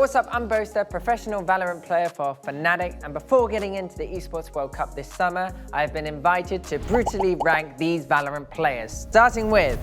what's up? I'm Boaster, professional Valorant player for FNATIC, and before getting into the Esports World Cup this summer, I've been invited to brutally rank these Valorant players, starting with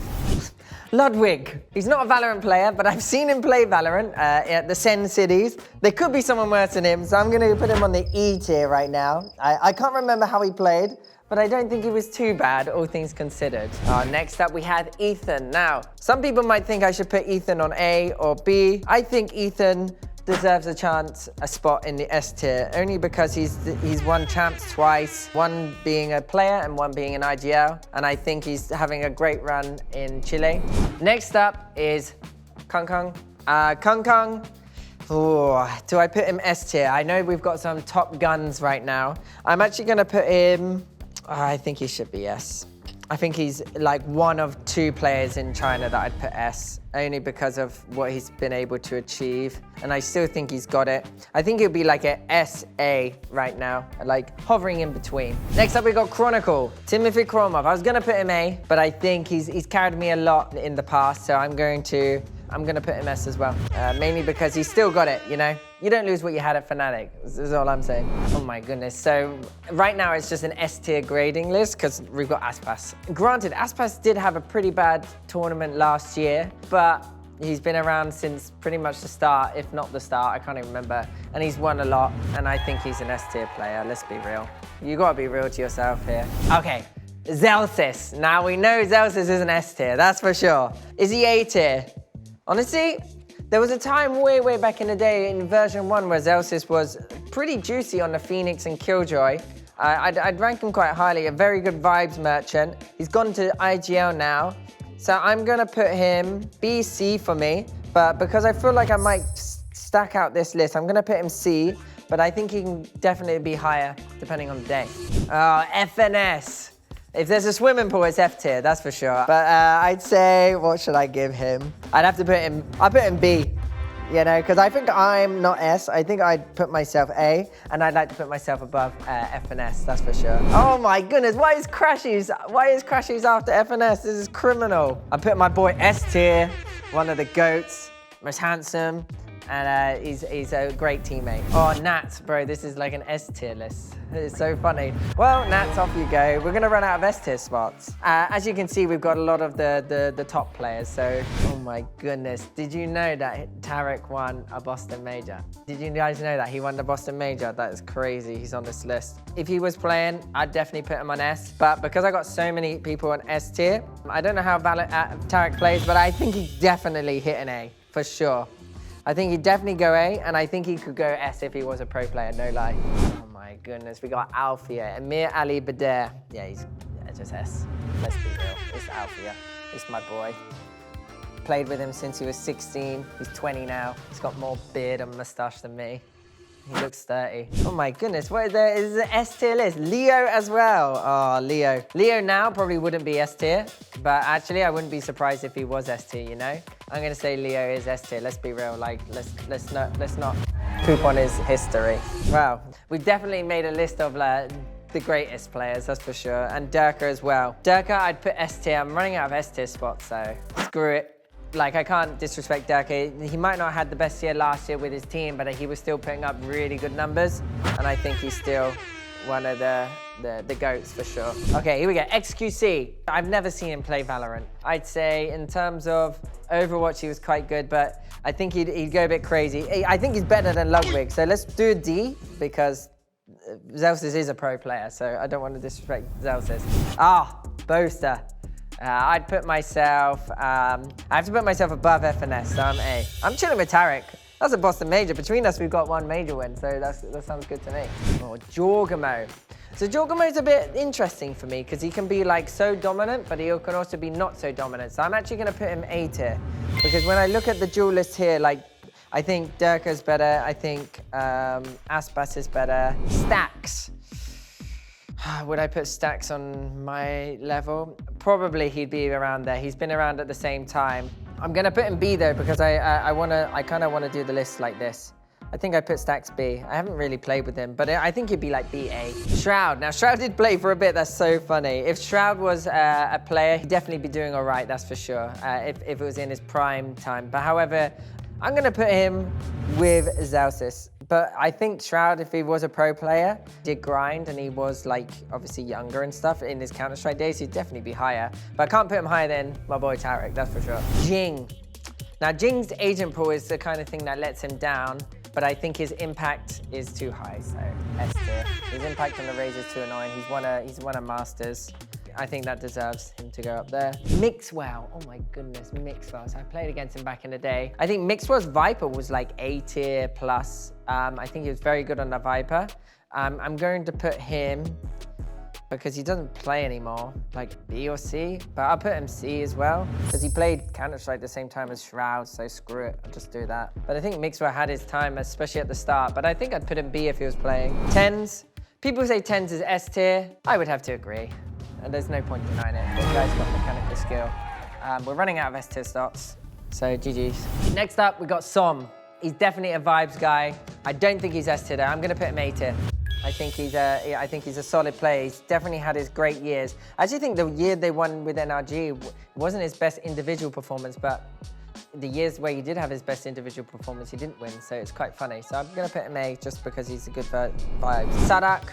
Ludwig. He's not a Valorant player, but I've seen him play Valorant at the Sen Cities. There could be someone worse than him, so I'm going to put him on the E tier right now. I can't remember how he played, but I don't think he was too bad, all things considered. Next up, we had Ethan. Now, some people might think I should put Ethan on A or B. I think Ethan deserves a spot in the S tier, only because he's won champs twice, one being a player and one being an IGL, and I think he's having a great run in Chile. Next up is Kung Kung. Kung Kung, do I put him S tier? I know we've got some top guns right now. I'm actually gonna put him, I think he should be S. I think he's like one of two players in China that I'd put S, only because of what he's been able to achieve. And I still think he's got it. I think he'll be like a SA right now, like hovering in between. Next up, we got Chronicle, Timothy Kromov. I was gonna put him A, but I think he's carried me a lot in the past, so I'm gonna put him S as well. Mainly because he's still got it, you know? You don't lose what you had at FNATIC, this is all I'm saying. Oh my goodness, so right now it's just an S tier grading list because we've got Aspas. Granted, Aspas did have a pretty bad tournament last year, but he's been around since pretty much the start, if not the start, I can't even remember. And he's won a lot, and I think he's an S tier player, let's be real. You gotta be real to yourself here. Okay, Zelsis. Now we know Zelsis is an S tier, that's for sure. Is he A tier? Honestly, there was a time way back in the day in version 1 where Zelsis was pretty juicy on the Phoenix and Killjoy. I'd rank him quite highly, a very good vibes merchant. He's gone to IGL now, so I'm gonna put him BC for me, but because I feel like I might stack out this list, I'm gonna put him C, but I think he can definitely be higher depending on the day. FNS. If there's a swimming pool, it's F tier, that's for sure. But I'd say, what should I give him? I'll put him B, you know, because I think I'm not S. I think I'd put myself A, and I'd like to put myself above F and S, that's for sure. Oh my goodness, why is Crashies after F and S? This is criminal. I put my boy S tier, one of the GOATs, most handsome, and he's a great teammate. Oh, Nats, bro, this is like an S tier list. It's so funny. Well, Nats, off you go. We're gonna run out of S tier spots. As you can see, we've got a lot of the top players, so, oh my goodness. Did you know that Tarik won a Boston Major? Did you guys know that he won the Boston Major? That is crazy, he's on this list. If he was playing, I'd definitely put him on S, but because I got so many people on S tier, I don't know how Tarik plays, but I think he definitely hit an A, for sure. I think he'd definitely go A, and I think he could go S if he was a pro player, no lie. Oh my goodness, we got Alfia, Amir Ali Bader. Yeah, he's just S. Let's be real, it's Alfia. It's my boy. Played with him since he was 16. He's 20 now. He's got more beard and mustache than me. He looks 30. Oh my goodness, what is there? Is it S tier list? Leo as well. Oh, Leo. Leo now probably wouldn't be S tier, but actually I wouldn't be surprised if he was S tier, you know? I'm gonna say Leo is S tier, let's be real. Like, let's not poop on his history. Wow, we've definitely made a list of the greatest players, that's for sure, and Durka as well. Durka, I'd put S tier. I'm running out of S tier spots, so screw it. Like, I can't disrespect Durka. He might not have had the best year last year with his team, but he was still putting up really good numbers, and I think he's still one of the GOATs for sure. Okay, here we go, XQC. I've never seen him play Valorant. I'd say in terms of Overwatch, he was quite good, but I think he'd go a bit crazy. I think he's better than Ludwig, so let's do a D, because Zelsis is a pro player, so I don't want to disrespect Zelsis. Boaster. I'd put myself, I have to put myself above FNS, so I'm A. I'm chilling with Tarik. That's a Boston Major. Between us, we've got one major win, so that sounds good to me. Oh, Jorgamo. So Jorgamo's a bit interesting for me because he can be like so dominant, but he can also be not so dominant. So I'm actually gonna put him A tier because when I look at the duel list here, like, I think Durka's better. I think Aspas is better. Stacks. Would I put Stacks on my level? Probably he'd be around there. He's been around at the same time. I'm gonna put him B though because I kind of wanna do the list like this. I think I put Stacks B. I haven't really played with him, but I think he'd be like BA. Shroud. Now, Shroud did play for a bit. That's so funny. If Shroud was a player, he'd definitely be doing all right, that's for sure, if it was in his prime time. But however, I'm gonna put him with Zelsis. But I think Shroud, if he was a pro player, did grind and he was like obviously younger and stuff in his Counter-Strike days, he'd definitely be higher. But I can't put him higher than my boy Tarik, that's for sure. Jing. Now Jing's agent pool is the kind of thing that lets him down, but I think his impact is too high, so S tier. His impact on the Raze is too annoying. He's won a Masters. I think that deserves him to go up there. Mixwell, oh my goodness, Mixwell. So I played against him back in the day. I think Mixwell's Viper was like A tier plus. I think he was very good on the Viper. I'm going to put him, because he doesn't play anymore, like B or C, but I'll put him C as well, because he played Counter-Strike at the same time as Shroud, so screw it, I'll just do that. But I think Mixwell had his time, especially at the start, but I think I'd put him B if he was playing. Tens, people say Tens is S tier. I would have to agree. And there's no point denying it. This guy's got mechanical skill. We're running out of S tier slots, so GG's. Next up, we got Som. He's definitely a vibes guy. I don't think he's S tier though. I'm gonna put him A tier. I think he's a solid player. He's definitely had his great years. I actually think the year they won with NRG wasn't his best individual performance, but the years where he did have his best individual performance, he didn't win, so it's quite funny. So I'm gonna put him A just because he's a good vibe. Sadak,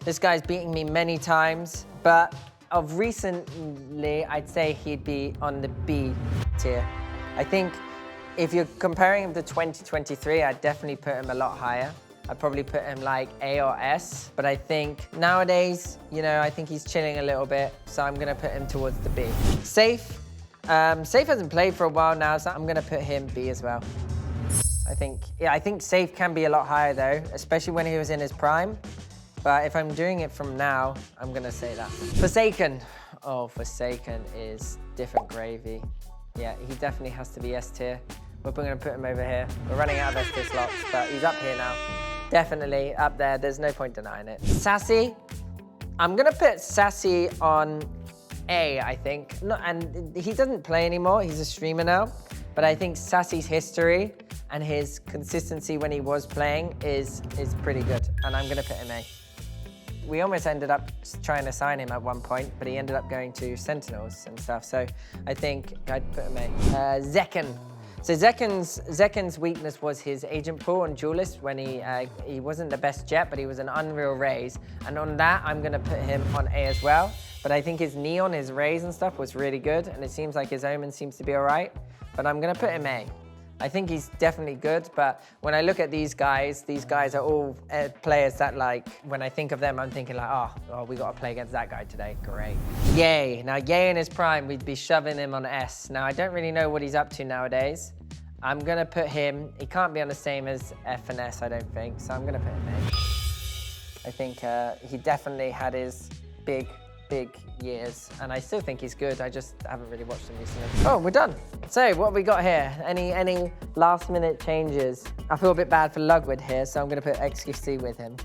this guy's beating me many times, but of recently, I'd say he'd be on the B tier. I think if you're comparing him to 2023, I'd definitely put him a lot higher. I'd probably put him like A or S, but I think nowadays, you know, I think he's chilling a little bit, so I'm gonna put him towards the B. Safe. Safe hasn't played for a while now, so I'm gonna put him B as well. I think Safe can be a lot higher though, especially when he was in his prime. But if I'm doing it from now, I'm gonna say that. Forsaken. Oh, Forsaken is different gravy. Yeah, he definitely has to be S tier. We're gonna put him over here. We're running out of S tier slots, but he's up here now. Definitely up there, there's no point denying it. Sassy. I'm gonna put Sassy on A, I think. And he doesn't play anymore, he's a streamer now. But I think Sassy's history and his consistency when he was playing is pretty good. And I'm gonna put him A. We almost ended up trying to sign him at one point, but he ended up going to Sentinels and stuff. So I think I'd put him A. Zekken. So Zekken's weakness was his agent pool on Duelist when he wasn't the best jet, but he was an unreal Raze. And on that, I'm gonna put him on A as well. But I think his Neon, his Raze and stuff was really good. And it seems like his Omen seems to be all right. But I'm gonna put him A. I think he's definitely good, but when I look at these guys are all players that, like, when I think of them, I'm thinking like, oh, we got to play against that guy today, great. Yay, now Yay in his prime, we'd be shoving him on S. Now, I don't really know what he's up to nowadays. I'm gonna put him, he can't be on the same as F and S, I don't think, so I'm gonna put him A. I think he definitely had his big years, and I still think he's good. I just haven't really watched him recently. Oh, we're done. So what have we got here? Any last minute changes? I feel a bit bad for Ludwig here, so I'm gonna put XQC with him.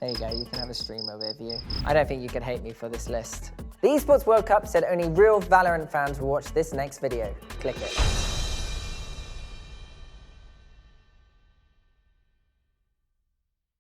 There you go, you can have a stream overview. I don't think you can hate me for this list. The Esports World Cup said only real Valorant fans will watch this next video. Click it.